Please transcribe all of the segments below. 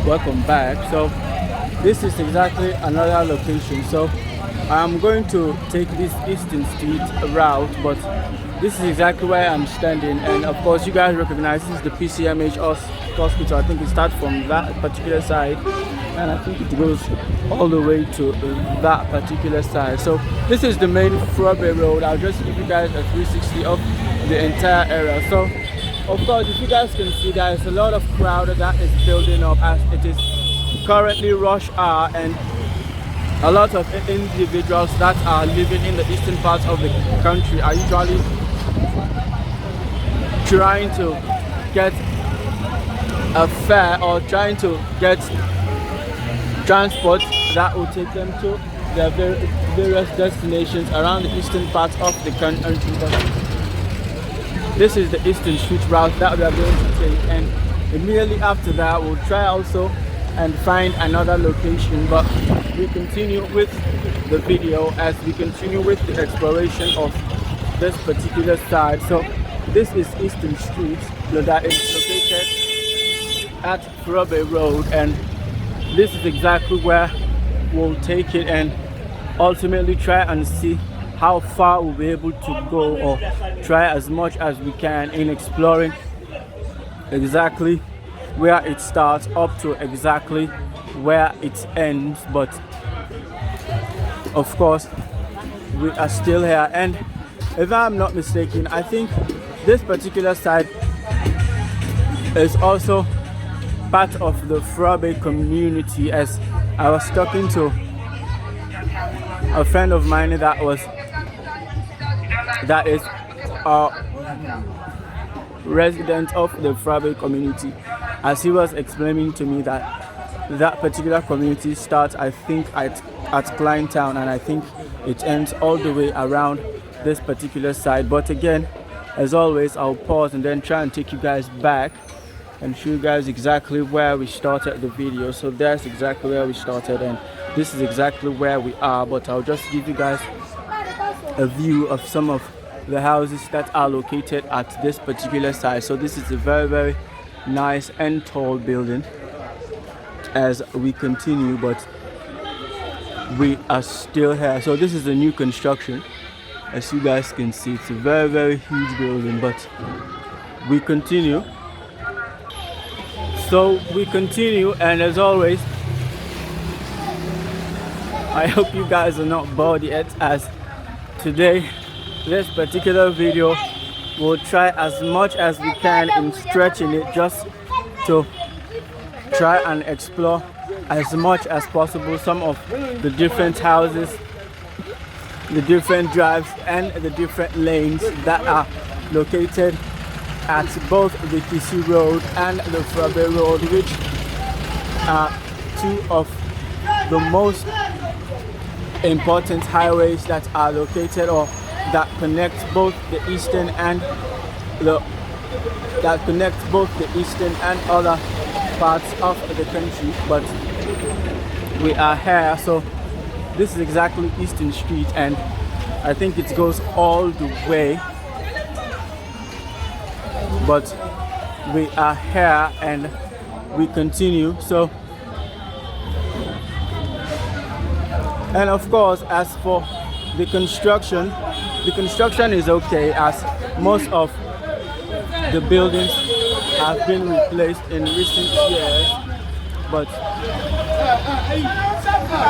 welcome back. So this is exactly another location. So I'm going to take this Easton Street route, but this is exactly where I'm standing. And of course, you guys recognize this is the PCMH hospital. I think it starts from that particular side, and I think it goes all the way to that particular side. So this is the main Frobe Road. I'll just give you guys a 360 of the entire area. So of course, if you guys can see, there is a lot of crowd that is building up as it is currently rush hour, and a lot of individuals that are living in the eastern parts of the country are usually trying to get a fare or trying to get transport that will take them to their various destinations around the eastern parts of the country. This is the Eastern Street route that we are going to take, and immediately after that we'll try also and find another location, but we continue with the video as we continue with the exploration of this particular side. So this is Eastern Street that is located at Frobe Road, and this is exactly where we'll take it and ultimately try and see how far we'll be able to go, or try as much as we can in exploring exactly where it starts up to exactly where it ends. But of course we are still here, and if I'm not mistaken, I think this particular side is also part of the Frobe community, as I was talking to a friend of mine that is a resident of the Frobe community, as he was explaining to me that particular community starts, I think, at Kleintown, and I think it ends all the way around this particular side. But again, as always, I'll pause and then try and take you guys back and show you guys exactly where we started the video. So that's exactly where we started, and this is exactly where we are, but I'll just give you guys a view of some of the houses that are located at this particular site. So this is a very, very nice and tall building as we continue, but we are still here. So this is a new construction, as you guys can see. It's a very, very huge building, but we continue. So we continue, and as always, I hope you guys are not bored yet, as today this particular video will try as much as we can in stretching it just to try and explore as much as possible some of the different houses, the different drives, and the different lanes that are located at both the Kisi Road and the Frobe Road, which are two of the most important highways that are located, or that connects both the eastern and other parts of the country. But we are here, so this is exactly Eastern Street, and I think it goes all the way, but we are here and we continue. So, and of course, as for the construction is okay, as most of the buildings have been replaced in recent years. But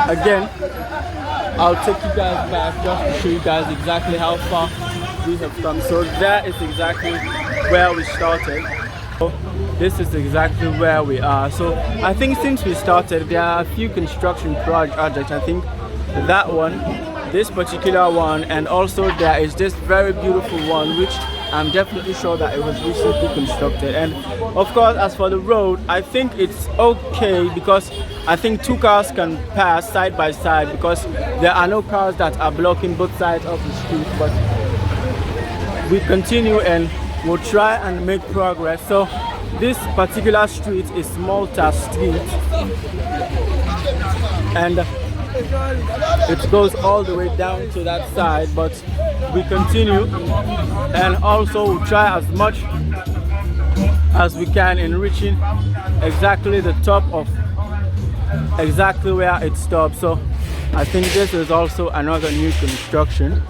again, I'll take you guys back just to show you guys exactly how far we have come. So that is exactly where we started. So this is exactly where we are. So I think since we started, there are a few construction projects. I think that one, this particular one, and also there is this very beautiful one, which I'm definitely sure that it was recently constructed. And of course, as for the road, I think it's okay, because I think two cars can pass side by side, because there are no cars that are blocking both sides of the street. But we continue and we'll try and make progress. So this particular street is Malta Street, and it goes all the way down to that side, but we continue and also try as much as we can in reaching exactly the top of exactly where it stops. So I think this is also another new construction.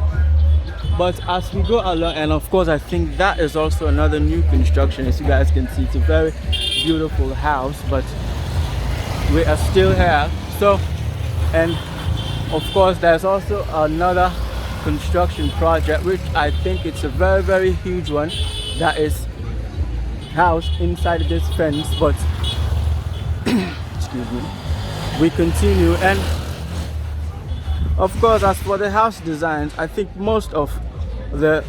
But as we go along, and of course I think that is also another new construction. As you guys can see, it's a very beautiful house, but we are still here. So, and of course there's also another construction project, which I think it's a very, very huge one, that is housed inside this fence. But excuse me, we continue. And of course, as for the house designs, I think most of the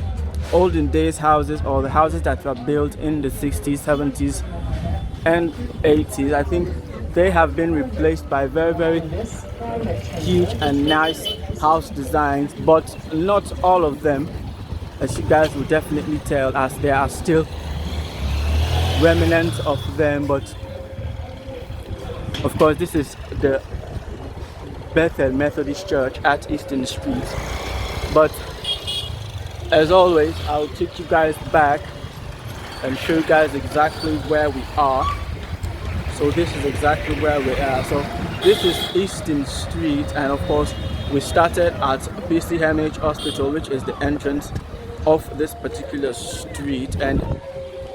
olden days houses, or the houses that were built in the 60s, 70s and 80s, I think they have been replaced by very, very huge and nice house designs, but not all of them, as you guys will definitely tell, as there are still remnants of them. But of course, this is the Bethel Methodist Church at Easton Street. But as always, I'll take you guys back and show you guys exactly where we are. So this is exactly where we are. So this is Easton Street, and of course we started at PCMH Hospital, which is the entrance of this particular street, and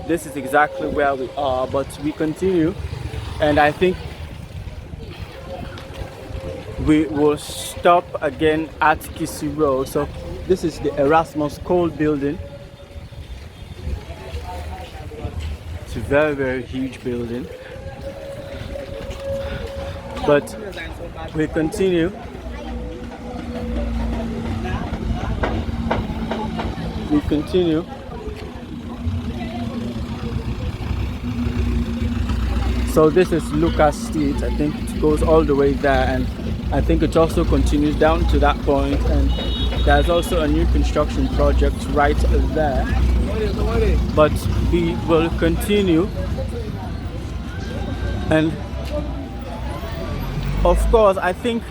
this is exactly where we are. But we continue, and I think we will stop again at Kissy Road. So this is the Erasmus Cole building. It's a very, very huge building. But we continue. We continue. So this is Lucas Street. I think it goes all the way there, and I think it also continues down to that point, and there's also a new construction project right there. But we will continue. And of course, I think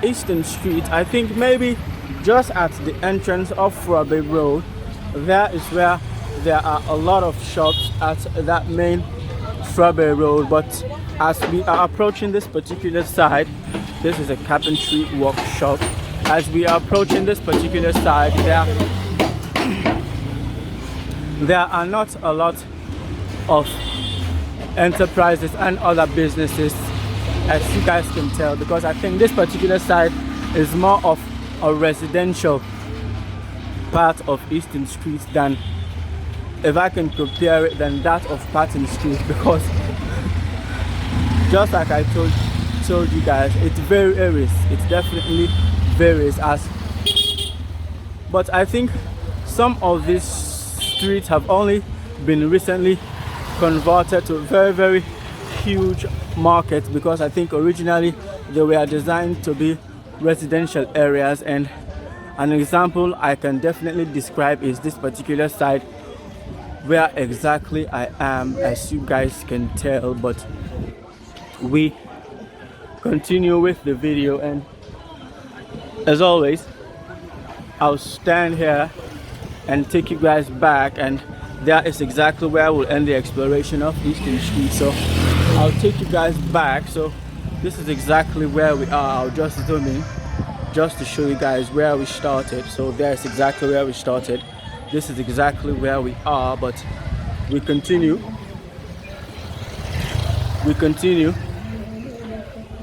Easton Street, I think maybe just at the entrance of Frobe Road, there is where there are a lot of shops at that main Frobe Road. But as we are approaching this particular side, this is a carpentry workshop. As we are approaching this particular side, there are not a lot of enterprises and other businesses, as you guys can tell, because I think this particular side is more of a residential part of Easton Street than, if I can compare it, than that of Patton Street, because just like I told you guys, it varies. It definitely varies. But I think some of these streets have only been recently converted to very, very huge markets, because I think originally they were designed to be residential areas. And an example I can definitely describe is this particular site where exactly I am, as you guys can tell. But we continue with the video, and as always, I'll stand here and take you guys back, and that is exactly where we'll end the exploration of Easton Street. So I'll take you guys back. So this is exactly where we are. I'll just zoom in just to show you guys where we started. So there's exactly where we started. This is exactly where we are. But we continue,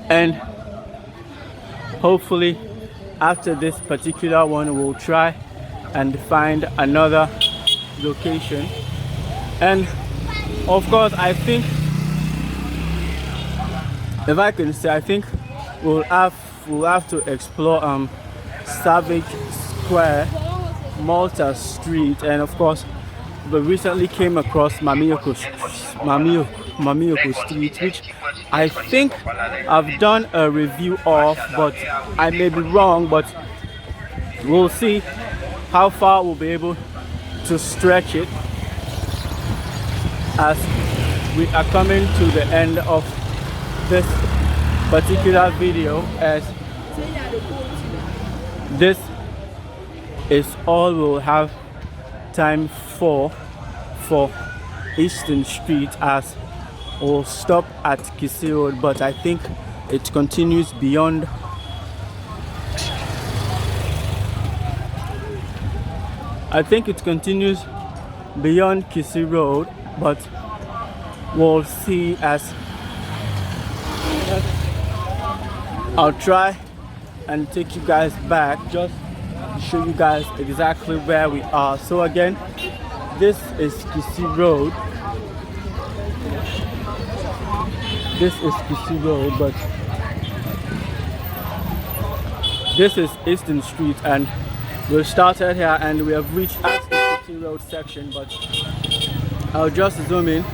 and hopefully after this particular one we'll try and find another location. And of course, I think, if I can say, I think we'll have to explore Savage Square, Malta Street, and of course we recently came across Mamioko Street, which I think I've done a review of, but I may be wrong. But we'll see how far we'll be able to stretch it, as we are coming to the end of this particular video, as this is all we'll have time for Easton Street, as we'll stop at Kisi Road, but I think it continues beyond. I think it continues beyond Kisi Road, but we'll see as I'll try and take you guys back just to show you guys exactly where we are. So again, this is Kisi Road. This is Kisi Road, but this is Easton Street, and we started here and we have reached at the Kisi Road section, but I'll just zoom in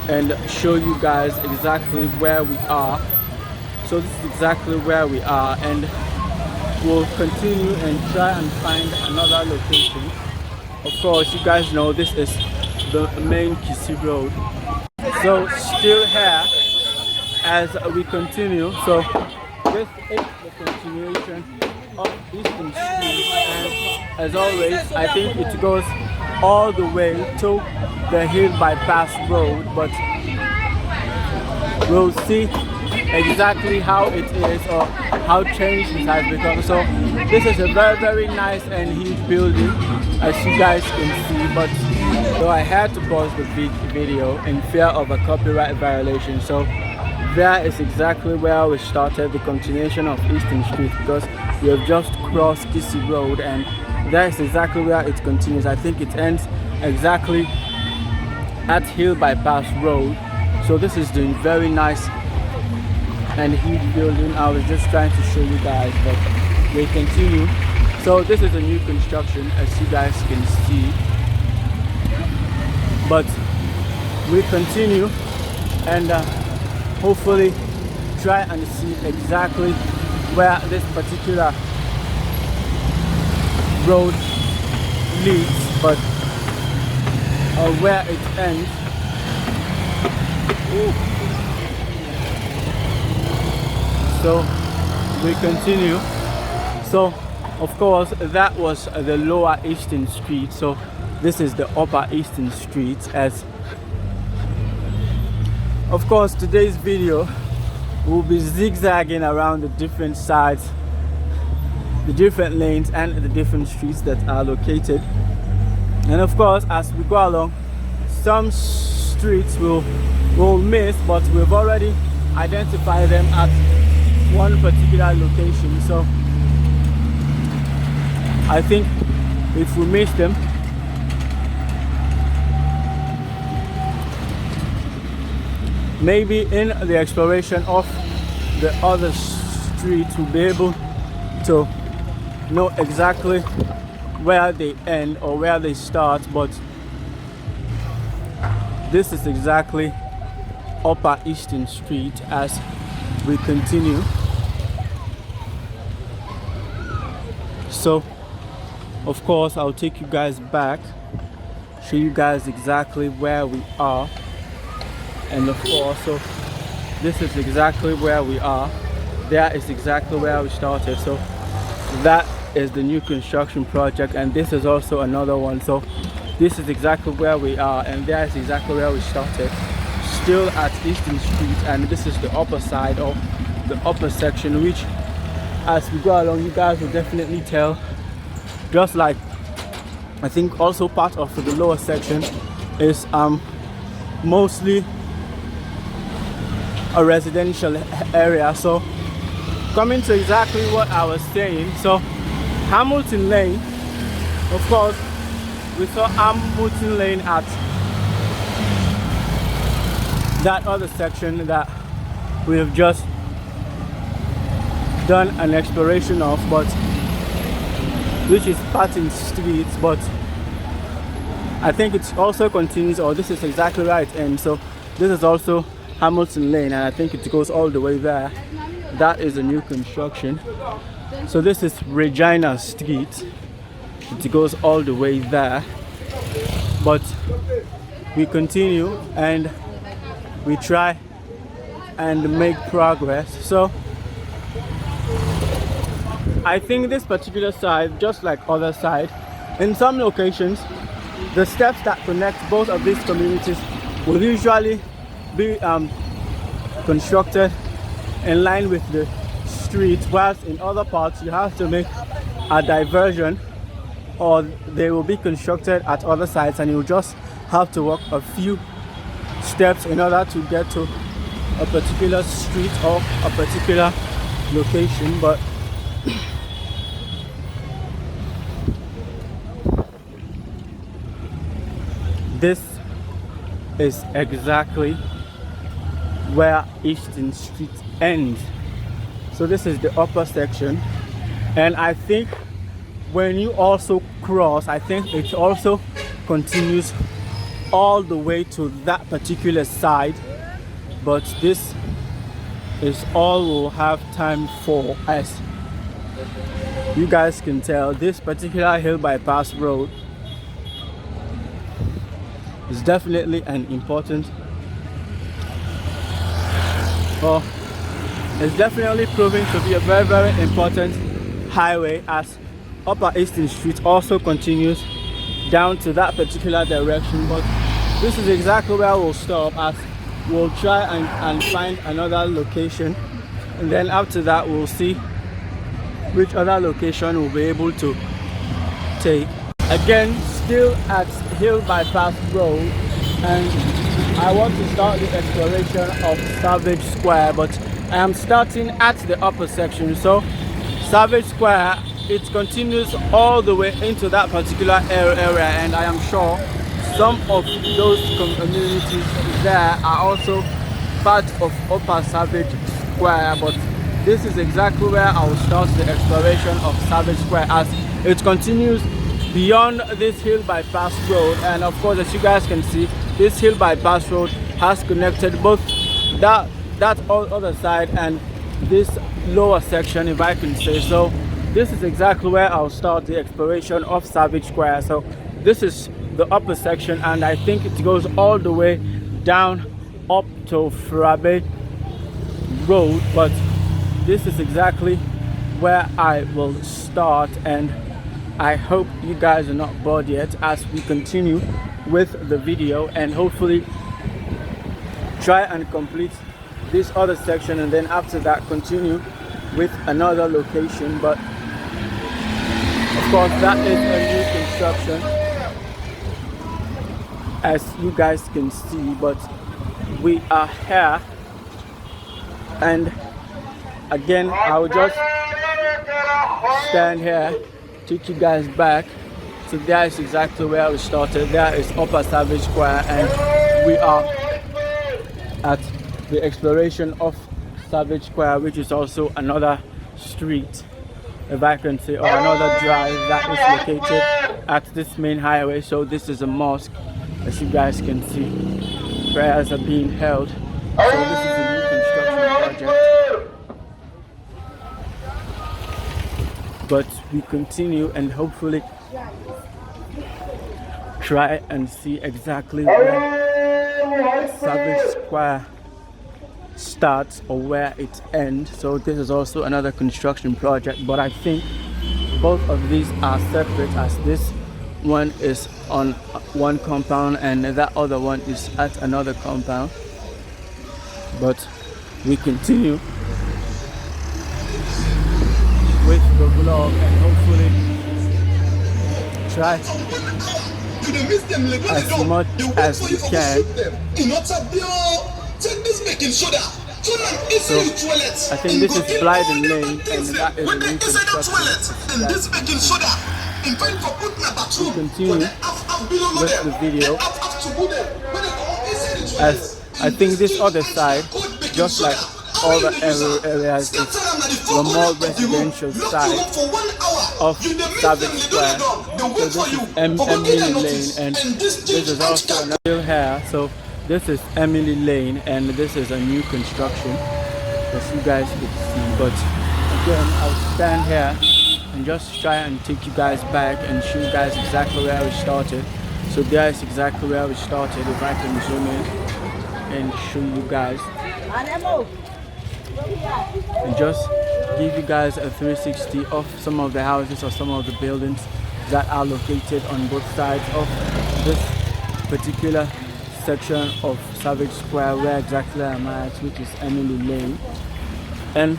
and show you guys exactly where we are. So this is exactly where we are, and we'll continue and try and find another location. Of course, you guys know this is the main Kisi Road. So still here as we continue. So this is the continuation of Easton Street, and as always, I think it goes all the way to the Hill Bypass Road, but we'll see exactly how it is or how changed it has become. So this is a very nice and huge building, as you guys can see, but so I had to pause the video in fear of a copyright violation. So there is exactly where we started the continuation of Easton Street, because we have just crossed Kisi Road, and that is exactly where it continues. I think it ends exactly at Hill Bypass Road. So this is the very nice and huge building. I was just trying to show you guys, but we continue. So this is a new construction, as you guys can see, but we continue and hopefully try and see exactly where this particular road leads, but where it ends. Ooh. So we continue. So of course that was the lower Easton Street, so this is the upper Easton Street. As of course today's video will be zigzagging around the different sides, the different lanes and the different streets that are located. And of course, as we go along, some streets will miss, but we've already identified them at one particular location. So I think if we miss them, maybe in the exploration of the other streets we'll be able to know exactly where they end or where they start. But this is exactly upper Easton Street as we continue. So of course I'll take you guys back, show you guys exactly where we are. And of course, so this is exactly where we are. There is exactly where we started. So that is the new construction project, and this is also another one. So this is exactly where we are, and there is exactly where we started, still at Easton Street. And this is the upper side of the upper section, which as we go along you guys will definitely tell, just like I think also part of the lower section is mostly a residential area. So coming to exactly what I was saying, so Hamilton Lane, of course we saw Hamilton Lane at that other section that we have just done an exploration of, but which is Patton Street, but I think it also continues, or this is exactly where it ends. So this is also Hamilton Lane, and I think it goes all the way there. That is a new construction. So this is Regina Street. It goes all the way there, but we continue and we try and make progress. So I think this particular side, just like other side, in some locations the steps that connect both of these communities will usually be constructed in line with the street, whilst in other parts you have to make a diversion, or they will be constructed at other sites and you just have to walk a few steps in order to get to a particular street or a particular location. But this is exactly where Easton Street ends. So this is the upper section, and I think when you also cross, I think it also continues all the way to that particular side, but this is all we'll have time for. As you guys can tell, this particular hill bypass road is definitely an important, it's definitely proving to be a very, very important highway, as Upper Easton Street also continues down to that particular direction. But this is exactly where we'll stop, as we'll try and find another location, and then after that we'll see which other location we'll be able to take. Again, still at Hill Bypass Road, and I want to start the exploration of Savage Square, but I am starting at the upper section. So Savage Square, it continues all the way into that particular area, and I am sure some of those communities there are also part of Upper Savage Square. But this is exactly where I will start the exploration of Savage Square, as it continues beyond this Hill Bypass Road. And of course, as you guys can see, this Hill Bypass Road has connected both that other side and this lower section, if I can say so. This is exactly where I'll start the exploration of Savage Square. So this is the upper section, and I think it goes all the way down up to Frabe Road, but this is exactly where I will start, and I hope you guys are not bored yet as we continue with the video, and hopefully try and complete this other section, and then after that continue with another location. But of course, that is a new construction, as you guys can see, but we are here. And again, I will just stand here, take you guys back. So there is exactly where we started. There is Upper Savage Square, and we are at the exploration of Savage Square, which is also another street, if I can say, or another drive that is located at this main highway. So this is a mosque, as you guys can see. Prayers are being held. So this is a new construction project. But we continue and hopefully try and see exactly where Savage Square starts or where it ends. So this is also another construction project, but I think both of these are separate, as this one is on one compound and that other one is at another compound. But we continue with the vlog and hopefully try as much as we can. So I think this is Blyden Lane, and that is a new construction. We continue with the video, as I think this other side, just like all the areas, is the more residential side of Savage Square. So this is Emily Lane, and this is also another here. So this is Emily Lane, and this is a new construction, as you guys can see. But again, I'll stand here and just try and take you guys back and show you guys exactly where we started. So there is exactly where we started, if I can zoom in and show you guys, and just give you guys a 360 of some of the houses or some of the buildings that are located on both sides of this particular section of Savage Square where exactly I'm at, which is Emily Lane. And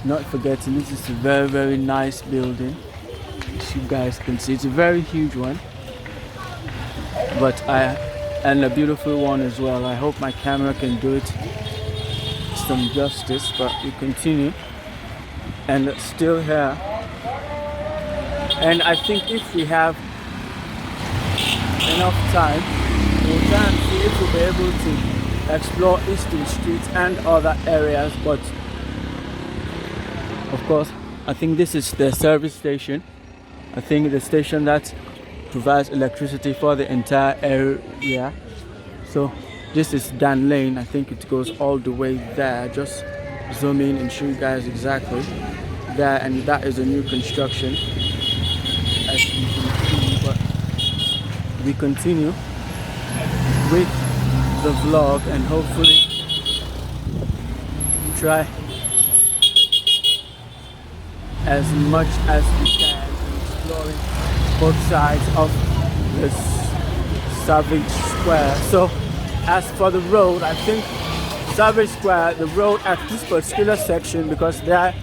not forgetting, this is a very nice building. As you guys can see, it's a very huge one, and a beautiful one as well. I hope my camera can do it some justice, but we continue, and it's still here. And I think if we have enough time, we'll try and see if we'll be able to explore Easton Street and other areas. But of course, I think this is the service station. I think the station that provides electricity for the entire area. So this is Dan Lane. I think it goes all the way there. Just zoom in and show you guys exactly there, and that is a new construction, as you can see. But we continue with the vlog and hopefully try as much as we can exploring both sides of this Savage Square. So as for the road, I think Savage Square, the road at this particular section, because that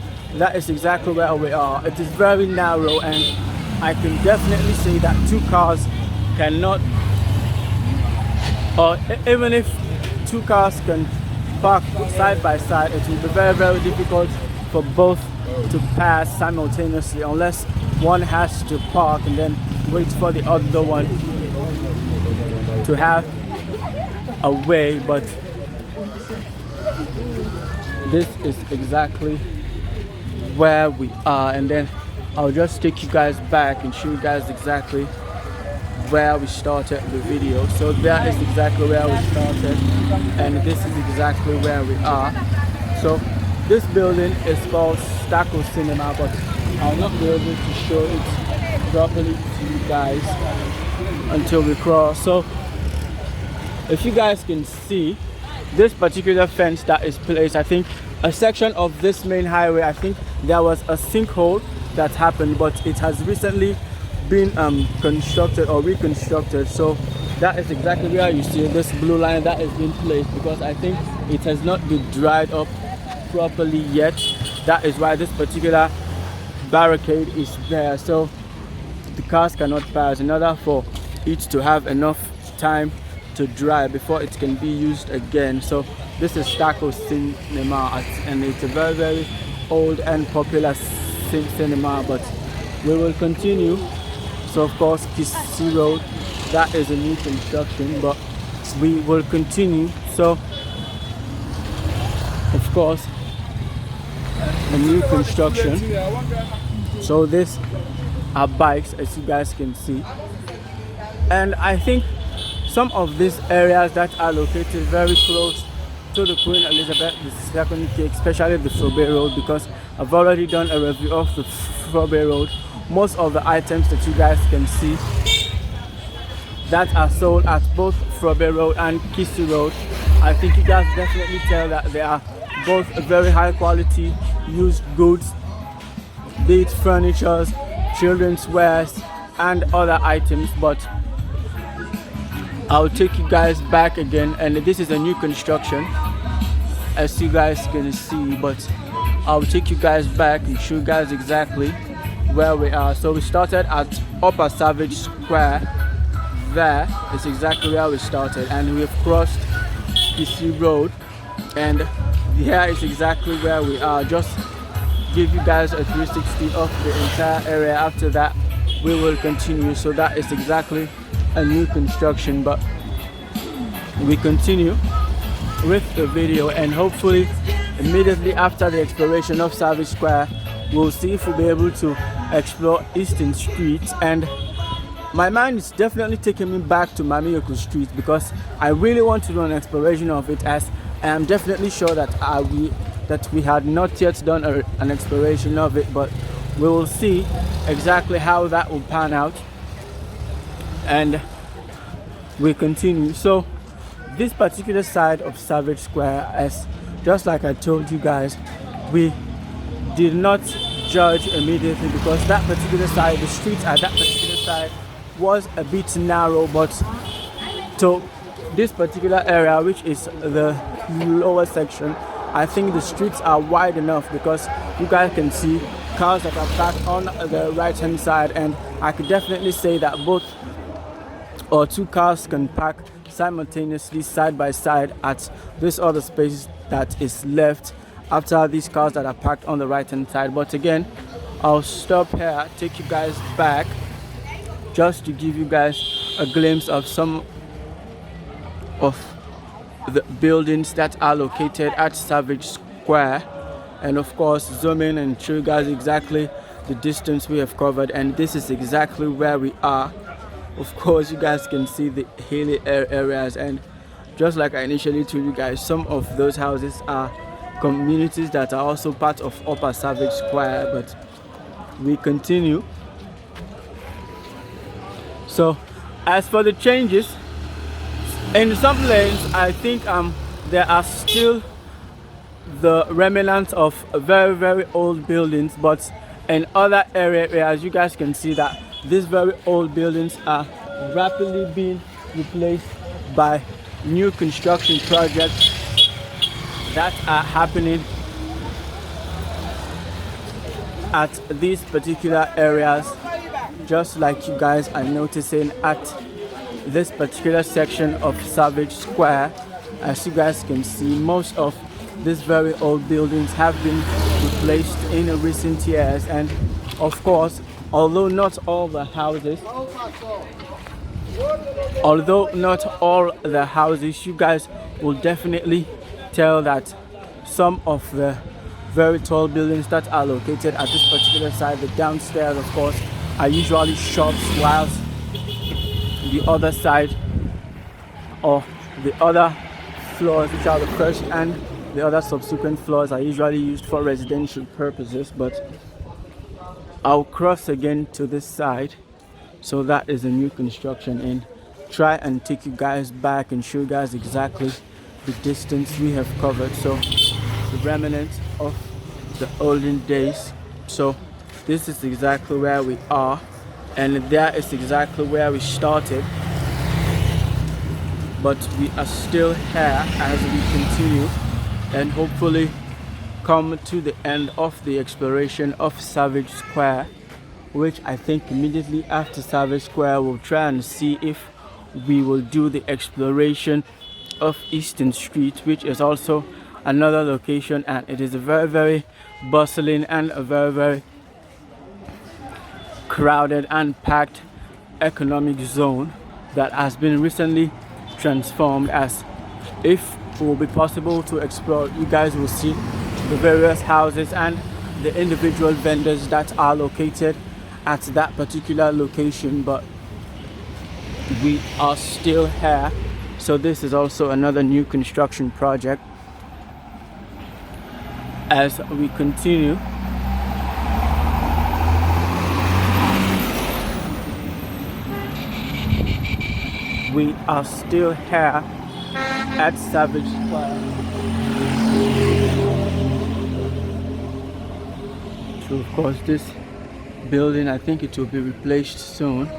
is exactly where we are, it is very narrow, and I can definitely say that two cars cannot, or even if two cars can park side by side, it will be very difficult for both to pass simultaneously, unless one has to park and then wait for the other one to have a way. But this is exactly where we are, and then I'll just take you guys back and show you guys exactly where we started the video. So that is exactly where we started, and this is exactly where we are. So this building is called Staco Cinema, but I'll not be able to show it properly to you guys until we cross. So if you guys can see this particular fence that is placed, I think a section of this main highway, I think there was a sinkhole that happened, but it has recently been constructed or reconstructed. So that is exactly where you see this blue line that is being placed, because I think it has not been dried up properly yet. That is why this particular barricade is there, so the cars cannot pass in order for it to have enough time to dry before it can be used again. So this is Staco Cinema, and it's a very old and popular cinema, but we will continue. So of course Kisi Road, that is a new construction, but we will continue. So of course a new construction. So these are bikes, as you guys can see, and I think some of these areas that are located very close to the Queen Elizabeth II Cake, especially the Frobe Road, because I've already done a review of the Frobe Road. Most of the items that you guys can see that are sold at both Frobe Road and Kisi Road, I think you guys definitely tell that they are both very high quality used goods, be it furniture, children's wares and other items. But I'll take you guys back again, and this is a new construction, as you guys can see, but I'll take you guys back and show you guys exactly where we are. So we started at Upper Savage Square. There is exactly where we started, and we've crossed Kisi Road, and here is exactly where we are. Just give you guys a 360 of the entire area. After that we will continue. So that is exactly a new construction, but we continue with the video, and hopefully immediately after the exploration of Savage Square, we'll see if we'll be able to explore Easton Street. And my mind is definitely taking me back to Mamiyoko Street, because I really want to do an exploration of it, as I am definitely sure that we had not yet done an exploration of it, but we will see exactly how that will pan out, and we continue. So this particular side of Savage Square, as just like I told you guys, we did not judge immediately, because that particular side, the streets at that particular side was a bit narrow, but to this particular area, which is the lower section, I think the streets are wide enough, because you guys can see cars that are parked on the right hand side, and I could definitely say that both or two cars can park simultaneously side by side at this other space that is left after these cars that are parked on the right hand side. But again, I'll stop here, take you guys back just to give you guys a glimpse of some of the buildings that are located at Savage Square, and of course zoom in and show you guys exactly the distance we have covered. And this is exactly where we are. Of course, you guys can see the hilly areas, and just like I initially told you guys, some of those houses are communities that are also part of Upper Savage Square. But we continue. So as for the changes, in some lanes I think there are still the remnants of very old buildings, but in other areas you guys can see that these very old buildings are rapidly being replaced by new construction projects that are happening at these particular areas, just like you guys are noticing at this particular section of Savage Square. As you guys can see, most of these very old buildings have been replaced in recent years, and of course, although not all the houses, you guys will definitely tell that some of the very tall buildings that are located at this particular side, the downstairs of course, are usually shops, whilst the other side or the other floors, which are the first and the other subsequent floors, are usually used for residential purposes. But I'll cross again to this side. So that is a new construction, and try and take you guys back and show you guys exactly the distance we have covered. So the remnants of the olden days. So this is exactly where we are, and there is exactly where we started. But we are still here as we continue and hopefully come to the end of the exploration of Savage Square, which I think immediately after Savage Square we'll try and see if we will do the exploration of Easton Street, which is also another location, and it is a very bustling and a very crowded and packed economic zone that has been recently transformed. As if it will be possible to explore, you guys will see the various houses and the individual vendors that are located at that particular location, but we are still here. So this is also another new construction project. As we continue, we are still here at Savage Square. So of course this building, I think it will be replaced soon.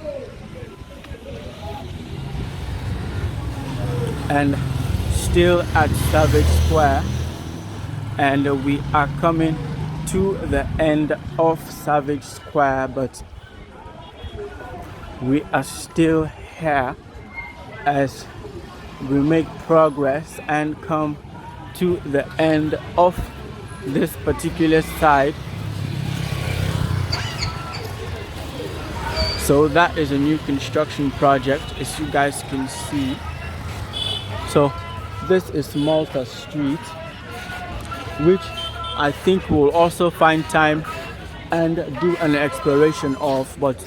And still at Savage Square, and we are coming to the end of Savage Square, but we are still here as we make progress and come to the end of this particular side. So that is a new construction project, as you guys can see. So this is Malta Street, which I think we'll also find time and do an exploration of. But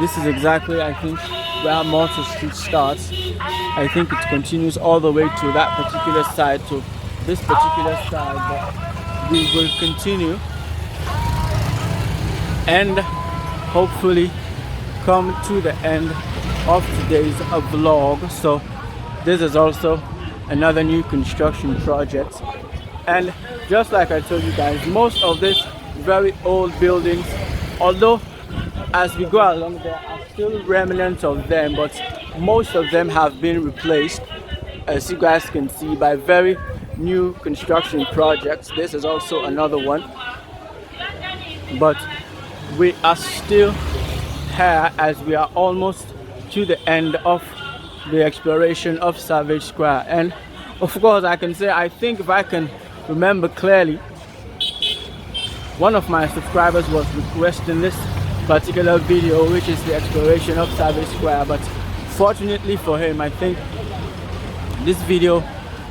this is exactly, I think, where Malta Street starts. I think it continues all the way to that particular side, to this particular side, but we will continue and hopefully come to the end of today's vlog. So this is also another new construction project, and just like I told you guys, most of these very old buildings, although as we go along, there are still remnants of them, but most of them have been replaced, as you guys can see, by very new construction projects. This is also another one, but we are still here as we are almost to the end of the exploration of Savage Square. And of course, I can say, I think if I can remember clearly, one of my subscribers was requesting this particular video, which is the exploration of Savage Square, but fortunately for him, I think this video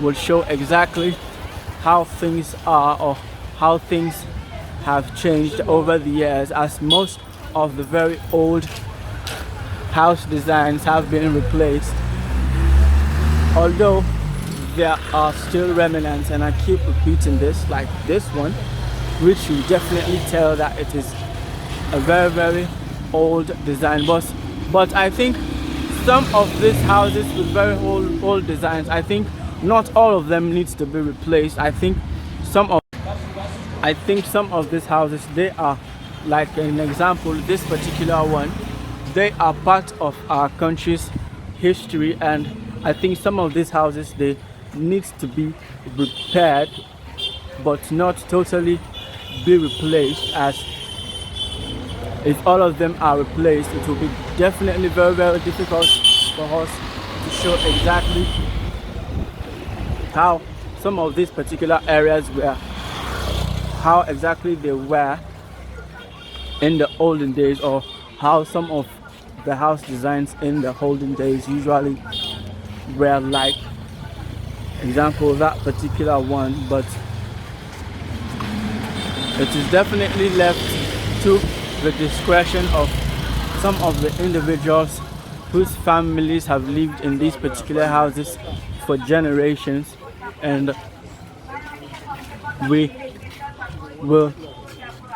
will show exactly how things are, or how things have changed over the years, as most of the very old house designs have been replaced, although there are still remnants. And I keep repeating this, like this one, which you definitely tell that it is a very old design. But I think some of these houses with very old designs, I think not all of them needs to be replaced. I think some of these houses, they are, like an example, this particular one, they are part of our country's history, and I think some of these houses, they need to be repaired but not totally be replaced, as if all of them are replaced, it will be definitely very difficult for us to show exactly how some of these particular areas were, how exactly they were in the olden days, or how some of the house designs in the olden days usually were like. Example, that particular one. But it is definitely left to the discretion of some of the individuals whose families have lived in these particular houses for generations, and we will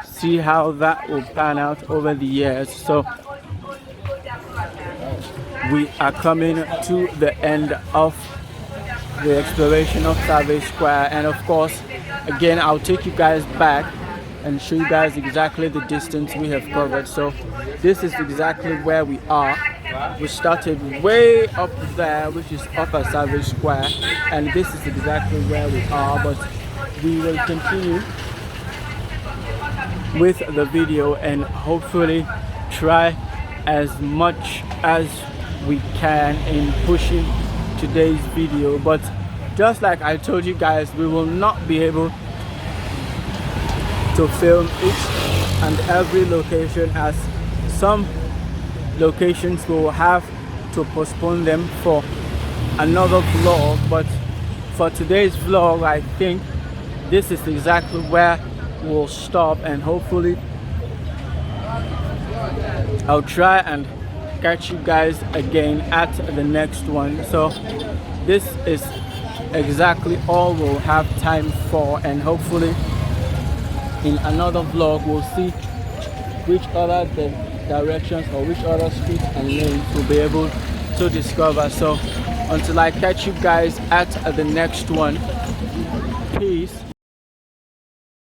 see how that will pan out over the years. So we are coming to the end of the exploration of Savage Square, and of course, again, I'll take you guys back and show you guys exactly the distance we have covered. So this is exactly where we are. We started way up there, which is Upper Savage Square, and this is exactly where we are, but we will continue with the video and hopefully try as much as we can in pushing today's video. But just like I told you guys, we will not be able to film each and every location, as some locations will have to postpone them for another vlog. But for today's vlog, I think this is exactly where we'll stop, and hopefully I'll try and catch you guys again at the next one. So this is exactly all we'll have time for, and hopefully in another vlog we'll see which other directions or which other streets and lanes we'll be able to discover. So until I catch you guys at the next one, peace.